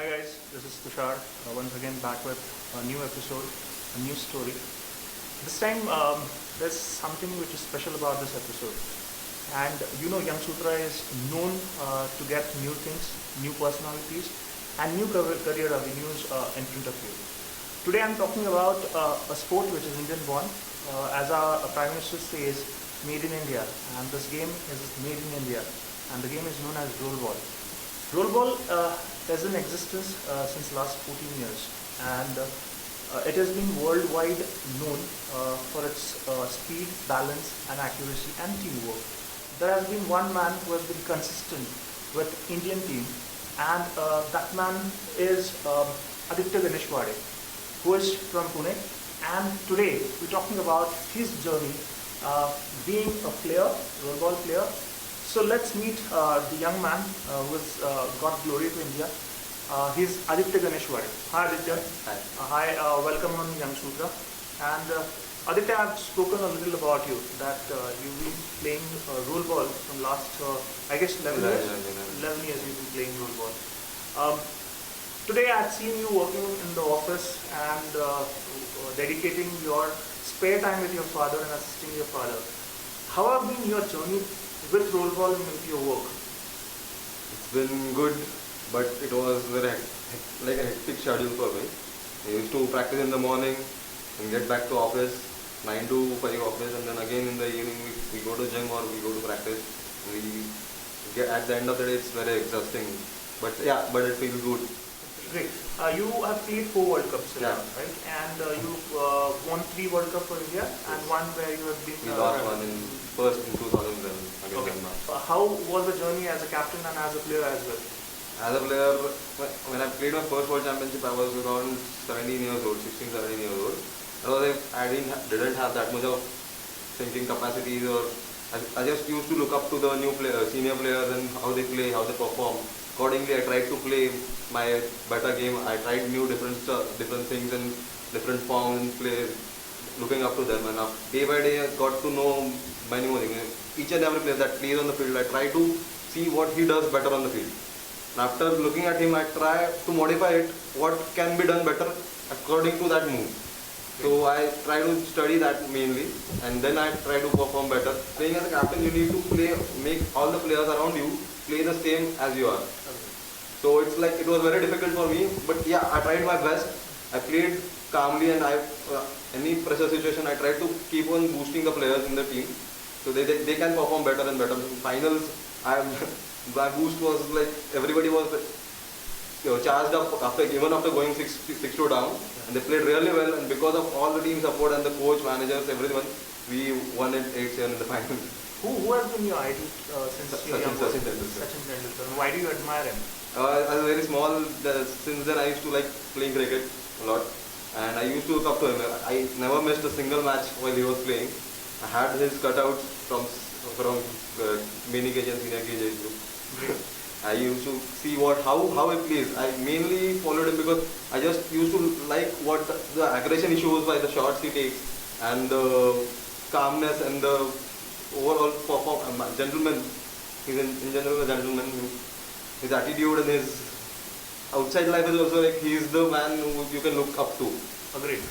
Hi guys, this is Tushar, once again back with a new episode, a new story. This time there's something which is special about this episode. And Young Sutra is known to get new things, new personalities, and new career avenues in front of you. Today I'm talking about a sport which is Indian born. As our Prime Minister says, made in India. And this game is made in India. And the game is known as Rollerball. Rollerball is in existence since last 14 years. And it has been worldwide known for its speed, balance, and accuracy and teamwork. There has been one man who has been consistent with Indian team, and that man is Aditya Ganeshwade, who is from Pune. And today we're talking about his journey being a player, rollerball player. So let's meet the young man who has got glory to India. He's Aditya Ganeshwade. Hi Aditya. Hi, welcome on Young Sutra. And Aditya, I've spoken a little about you, that you've been playing rollerball from last, I guess 11 years? 11 years you've been playing rollerball. Today I've seen you working in the office and dedicating your spare time with your father and assisting your father. How have been your journey with rollerball and with your work? It's been good, but it was like a hectic schedule for me. I used to practice in the morning and get back to office, 9 to 5 office, and then again in the evening we go to gym or we go to practice. At the end of the day it's very exhausting, but yeah, but it feels good. Great. You have played 4 World Cups, yeah, right? And you've won 3 World Cups for India, and one where you have been. We lost one in 2011 against Myanmar. How was the journey as a captain and as a player as well? As a player, when I played my first World Championship, I was around 17 years old, 16, 17 years old. I didn't have that much of thinking capacities, or I just used to look up to the new players, senior players, and how they play, how they perform. Accordingly, I tried to play my better game. I tried different things and different forms, play, looking up to them. And day by day, I got to know many more things. Each and every player that plays on the field, I try to see what he does better on the field. And after looking at him, I try to modify it, what can be done better according to that move. So I try to study that mainly, and then I try to perform better. Playing as a captain, you need to make all the players around you play the same as you are. So it's like it was very difficult for me, but yeah, I tried my best. I played calmly, and any pressure situation, I tried to keep on boosting the players in the team, so they can perform better and better. Finals, my boost was like everybody was charged up even after going 6-2 down, and they played really well. And because of all the team support and the coach, managers, everyone, we won it 8-7 in the final. Who has been your idol since your young Sachin Tendulkar. Sachin Tendulkar. Why do you admire him? I was very small. Since then, I used to like playing cricket a lot, and I used to look up to him. I never missed a single match while he was playing. I had his cutouts from mini KG and senior KG group. I used to see how he plays. I mainly followed him because I just used to like what the aggression he shows by the shots he takes, and the calmness and the overall gentleman. He's in general a gentleman. His attitude and his outside life is also like he's the man who you can look up to. Agreed.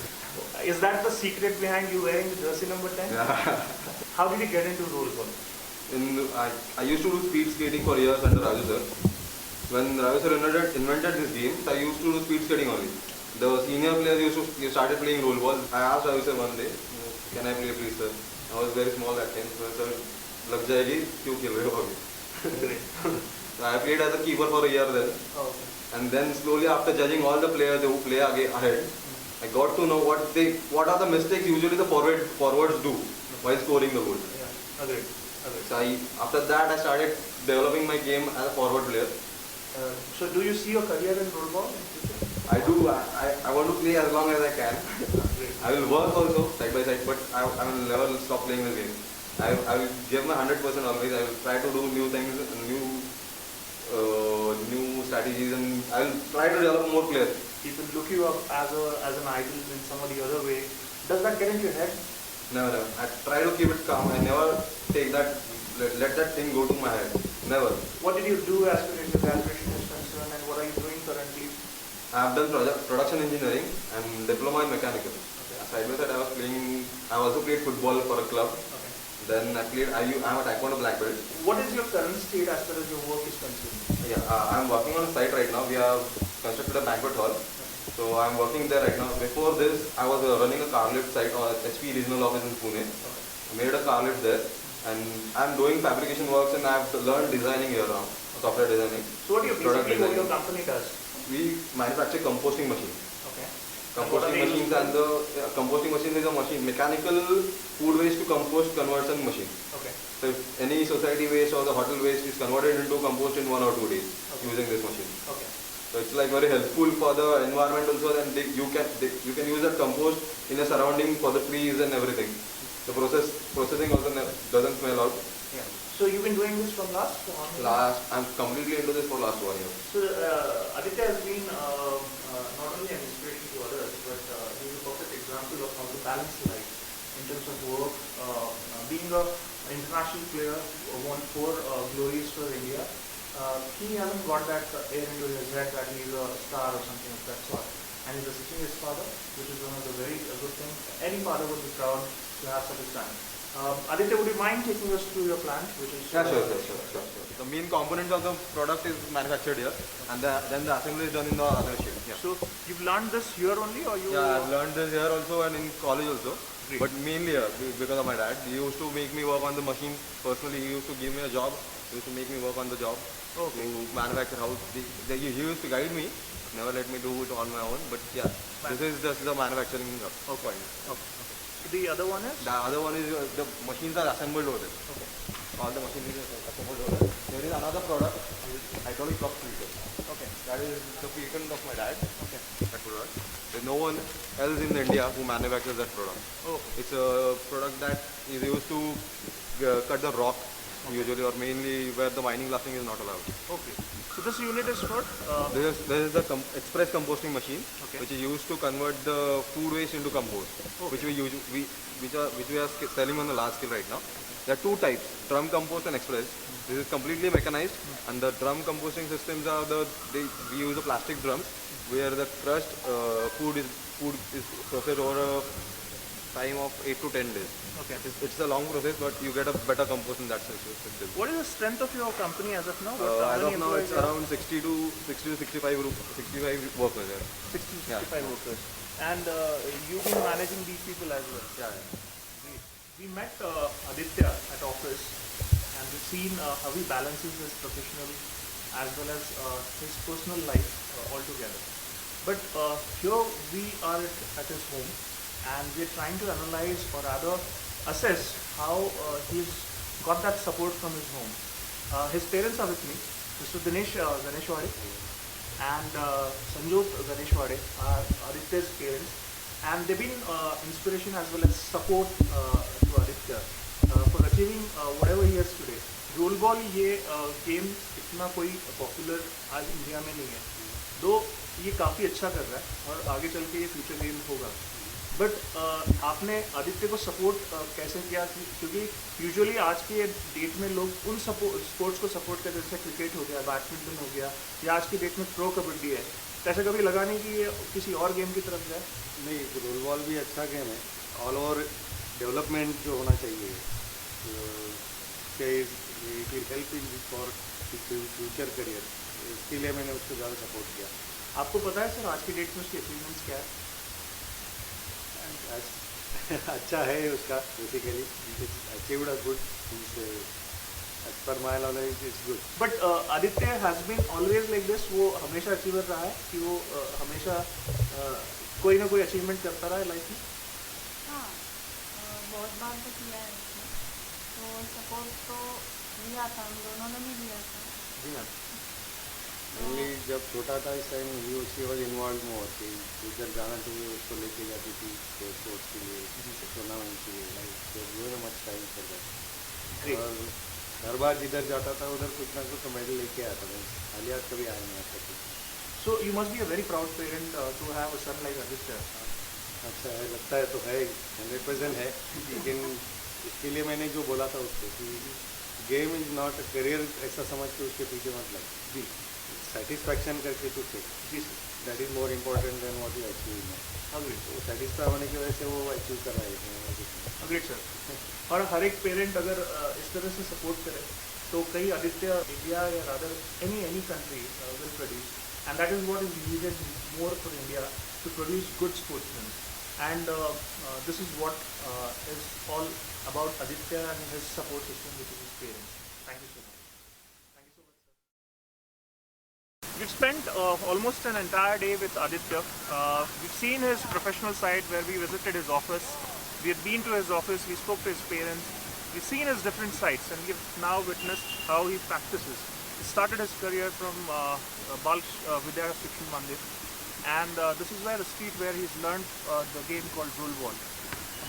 Is that the secret behind you wearing the jersey number 10? Yeah. How did you get into rollerball? I used to do speed skating for years under Raju sir. When Raju sir invented this game, I used to do speed skating only. The senior players started playing rollerball. I asked Raju sir one day, "Can I play, please, sir?" I was very small at time, so sir, "Lag jayegi, kyun khel rahe ho abhi?" So I played as a keeper for a year then. Oh, okay. And then slowly, after judging all the players who play ahead, I got to know what are the mistakes usually the forwards do while scoring the goal. Yeah, agreed. So after that, I started developing my game as a forward player. So do you see your career in rollerball in future? I do. I want to play as long as I can. I will work also side by side, but I will never stop playing the game. I will give my 100% always. I will try to do new things, new strategies, and I will try to develop more players. People look you up as an idol in some or the other way. Does that get into your head? Never. I try to keep it calm. I never take that, let that thing go to my head. Never. What did you do as far as your graduation is concerned, and what are you doing currently? I have done production engineering and diploma in mechanical. Okay. Side by side, I was playing. I also played football for a club. Okay. Then I played. I'm a Taekwondo black belt. What is your current state as far as your work is concerned? Yeah, I'm working on a site right now. We have constructed a banquet hall. So I'm working there right now. Before this, I was running a car lift site or HP regional office in Pune. Okay. I made a car lift there, and I'm doing fabrication works, and I've learned designing here now, software designing. So what do you Product basically what designing. your company does? We manufacture composting machines. Okay. Composting machines and the composting machine is a machine, mechanical food waste to compost conversion machine. Okay. So if any society waste or the hotel waste is converted into compost in 1 or 2 days Okay. using this machine. Okay. So it's like very helpful for the environment also, and you can use that compost in a surrounding for the trees and everything. The processing also doesn't smell out. Yeah. So you've been doing this from last? I'm completely into this for last 1 year. So Aditya has been not only an inspiration to others, but he's a perfect example of how to balance life in terms of work. Being an international player, won 4 glories for India. He hasn't got that air into his head that he's a star or something of that sort. And he's assisting his father, which is one of the very good things. Any father would be proud to have such a son. Aditya, would you mind taking us through your plant, which is? Yeah, sure. The main components of the product is manufactured here, and then the assembly is done in the other shift. Yeah. So you've learned this here only, or you? Yeah, I've learned this here also and in college also. Great. But mainly here because of my dad. He used to make me work on the machine. Personally, he used to give me a job. He used to make me work on the job. Okay. To manufacture house. He used to guide me. Never let me do it on my own. But yeah, this is just the manufacturing point. Okay. The other one is? The other one is the machines are assembled over there. Okay. All the machines are assembled over there. There is another product, hydraulic flux filter. Okay. That is the patent of my dad. Okay. That product. There's no one else in India who manufactures that product. Oh. It's a product that is used to cut the rock usually, or mainly where the mining blasting is not allowed. Okay. So this unit is for? This is the express composting machine, Okay. which is used to convert the food waste into compost, Okay. which we are selling on the large scale right now. There are 2 types: drum compost and express. This is completely mechanized, and the drum composting systems are we use the plastic drums where the crushed food is processed over a time of 8 to 10 days. Okay. It's a long process, but you get a better compost in that system. What is the strength of your company as of now? As of now, it's around 60 to 65 workers there. 60 to 65 workers. And you've been managing these people as well. Yeah. We met Aditya at office, and we've seen how he balances his professional as well as his personal life altogether. But here we are at his home, and we're trying to analyze or rather assess how he's got that support from his home. His parents are with me, Mr. Dinesh Ganeshwade and Sanjot Ganeshwade are Aditya's parents, and they've been inspiration as well as support to Aditya for achieving whatever he has today. Role ball ये game इतना कोई popular आज India में नहीं है, दो ये काफ़ी अच्छा कर रहा है और आगे चल के ये फ्यूचर गेम होगा. बट आपने आदित्य को सपोर्ट कैसे किया? क्योंकि यूजुअली आज के डेट में लोग उन स्पोर्ट्स को सपोर्ट करते, जैसे क्रिकेट हो गया, बैडमिंटन हो गया, या आज की डेट में प्रो कबड्डी है. ऐसा कभी लगा नहीं कि ये किसी और गेम की तरफ जाए? नहीं, रोल बॉल भी अच्छा गेम है. ऑल ओवर डेवलपमेंट जो होना चाहिए, it will help in for future career, इसके लिए मैंने उसको ज़्यादा सपोर्ट किया. आपको पता है सर आज की डेट में उसकी अचीवमेंट्स क्या है? अच्छा है उसका, basically achieved a good, as per my knowledge it's good. But Aditya has been always like this. वो हमेशा अचीवर रहा है कि वो हमेशा कोई ना कोई अचीवमेंट करता रहा है लाइफ में? हाँ, बहुत बार तो किया है उसने, तो सपोर्ट तो दिया था, हम दोनों ने भी दिया था. जी हाँ, मेनली जब छोटा था इस टाइम ही उसकी वजह इन्वॉल्व मोर कि उधर जाना चाहिए, उसको लेके जाती थी स्पोर्ट्स के लिए, टूर्नामेंट के लिए, like much time for that. और हर बार जिधर जाता था उधर कुछ ना कुछ मेडल लेके आता था. हालिया कभी आया नहीं आता था. So you must be a very proud parent to have a son like Aditya. अच्छा है, लगता है तो है, 100% है. लेकिन इसके लिए मैंने जो बोला था उसको कि game is not a career, ऐसा समझ के उसके पीछे मत लग. जी, सेटिस्फैक्शन करके कुछ है, जी sir, that is more important than what you achieve. Agreed, तो सेटिस्फाई होने की वजह से वो अचीव कर रहा है। Agreed sir. और हर एक पेरेंट अगर इस तरह से सपोर्ट करे तो कई आदित्य इंडिया या rather any country will produce, and that is what is needed more for India to produce good sportsman, and this is what is all about Aditya and his support system, which is his parents. Thank you so much. Thank you so much, sir. We've spent almost an entire day with Aditya. We've seen his professional side where we visited his office. We have been to his office, we spoke to his parents. We've seen his different sides and we've now witnessed how he practices. He started his career from Bal Vidya Shikshan Mandir, and this is where the street where he's learned the game called roll ball.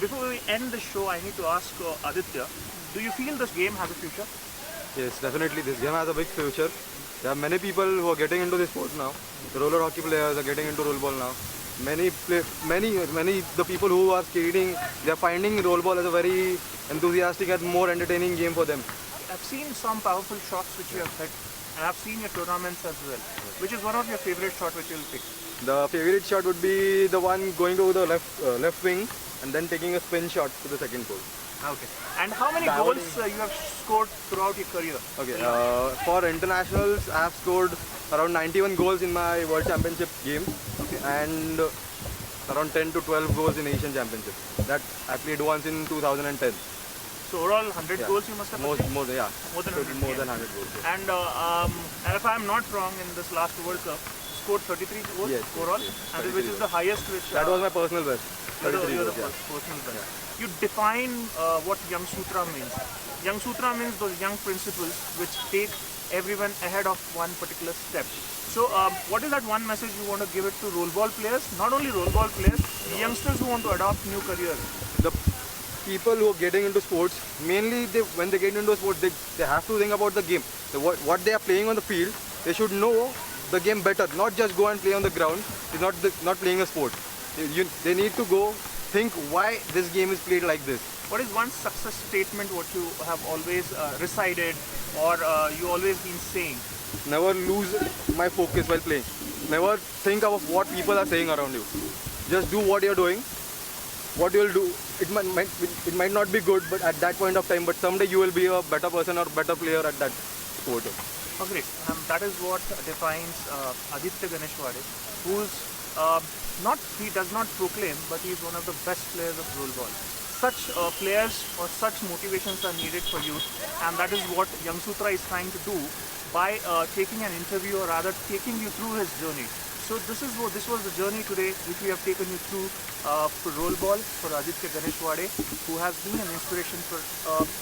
Before we end the show, I need to ask Aditya, do you feel this game has a future? Yes, definitely. This game has a big future. There are many people who are getting into this sport now. The roller hockey players are getting into roll ball now. Many the people who are skating, they are finding roll ball as a very enthusiastic and more entertaining game for them. I've seen some powerful shots which you have hit, and I've seen your tournaments as well. Which is one of your favorite shot which you'll pick? The favorite shot would be the one going to the left wing and then taking a spin shot to the second goal. Okay. And how many Traveling. goals you have scored throughout your career? Okay. For internationals, I have scored around 91 goals in my World Championship game, and around 10 to 12 goals in Asian Championship. That I played once in 2010. So overall 100 Yeah. goals you must have achieved? More than yeah. More than 100, More yeah. than 100 goals. Yeah. And if I'm not wrong, in this last World Cup, you scored 33 goals Yes, overall, yes, and 33 which is the highest which... That was my personal best. You're 33 the goals. Yeah. personal best. You define what Young Sutra means. Young Sutra means those young principles which take everyone ahead of one particular step. So what is that one message you want to give it to roll ball players? Not only roll ball players, youngsters who want to adopt new career. The people who are getting into sports, mainly when they get into sports, they have to think about the game. What they are playing on the field, they should know the game better, not just go and play on the ground. It's not playing a sport. They need to go think why this game is played like this. What is one success statement what you have always recited or you always been saying? Never lose my focus while playing. Never think of what people are saying around you. Just do what you're doing. What you'll do, it might not be good, but at that point of time, but someday you will be a better person or better player at that sport. Oh, great. That is what defines Aditya Ganeshwade, who's he does not proclaim, but he is one of the best players of roll ball. Such players or such motivations are needed for youth, and that is what Young Sutra is trying to do by taking an interview, or rather taking you through his journey. So this was the journey today which we have taken you through for roll ball for Aditya Ganeshwade, who has been an inspiration for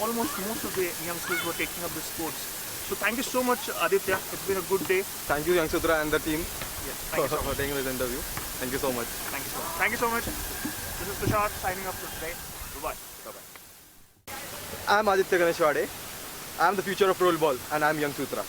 almost most of the youngsters who are taking up the sports. So thank you so much, Aditya. It's been a good day. Thank you, Young Sutra and the team Yes, thank you so for much. taking this interview. Thank you so much. Thank you so much. Thank you so much. This is Tushar signing off for today. Bye-bye. Bye-bye. I'm Aditya Ganeshwade. I'm the future of roll ball and I'm Young Sutra.